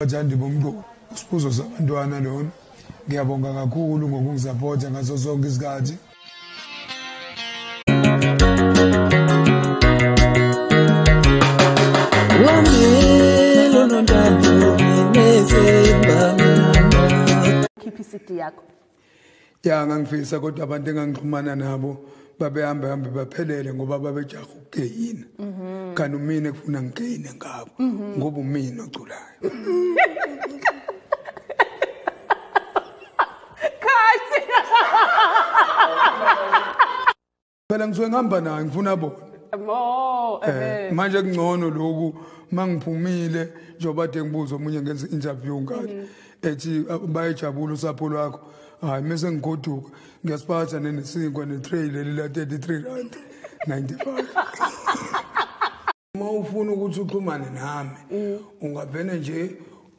Bathandi bomqondo Sphuzo sabantwana lona ngiyabonga kakhulu ngokungisupport ngaso sonke isikhathi. Keep isidi yakho. Ya ngangifisa kodwa abantu engangixhumana nabo babehambe baphelele ngoba babejaha ukugeyina. Kanti mina ekufuna ngigeyine ngabo ngoba umina oculayo. Phela ngisuke ngihamba naye ngifuna bona. Manje kungcono lokhu mangiphumile njengoba de ngibuza omunye ngenza interview ngathi ethi bayejabula usapho lwakho. Hayi mase ngigoduka ngiyasiphatha nenesinkwa netray leli la 33 rand 95. Uma ufuna ukuthi uxhumane nami ungavena nje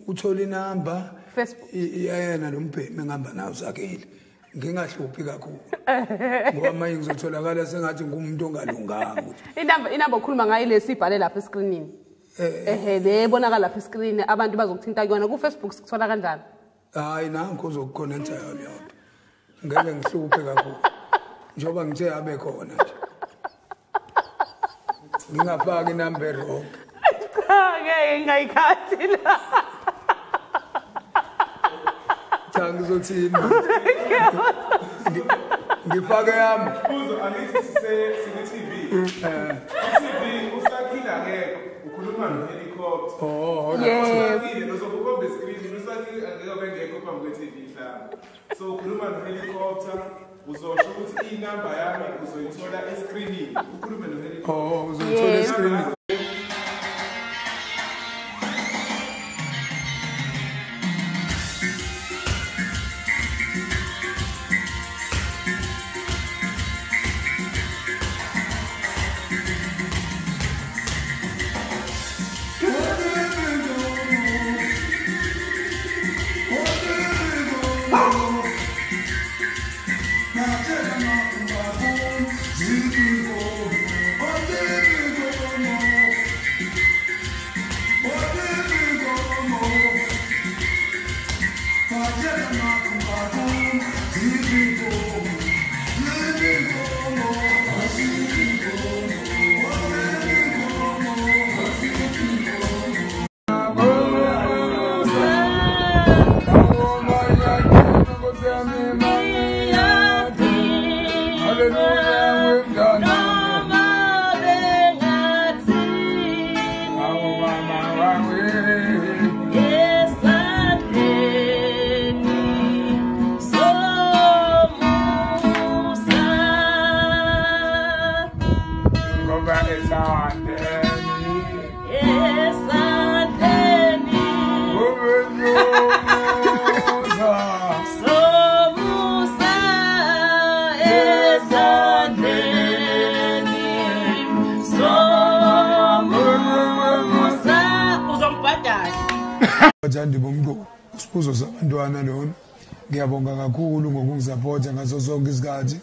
uthola inamba Facebook iyena lombhemi engihamba nawo sakile ngingahluphi kakhulu ngoba manje ngizotholakala sengathi ngumuntu ongalunganga inamba okhuluma ngayo lesibhale lapha escreenini le bonakala lapha escreen abantu bazokuthinta kuyona ku Facebook sikuthola kanjani? Hayi nanku uzokuconnecta yona ngeke ngihluphe kakhulu njoba ngithe abe khona nje ngingafaki inamba wrong ngeke ngayikhathi la ngizothini ngifake yami Sphuzo angithi sine TV TV usakhila ngeke ukhuluma no helicopter usakile uzokukhomba screen usakile angeke bengekho phambi kwe TV mhlawumbe so ukhuluma no helicopter uzosho ukuthi inamba yami uzoyithola escreenini ukhulume no helicopter uzoyithola escreenini. Bathandi bomqondo Sphuzo sabantwana lona ngiyabonga kakhulu ngokungisupport ngaso sonke isikhathi.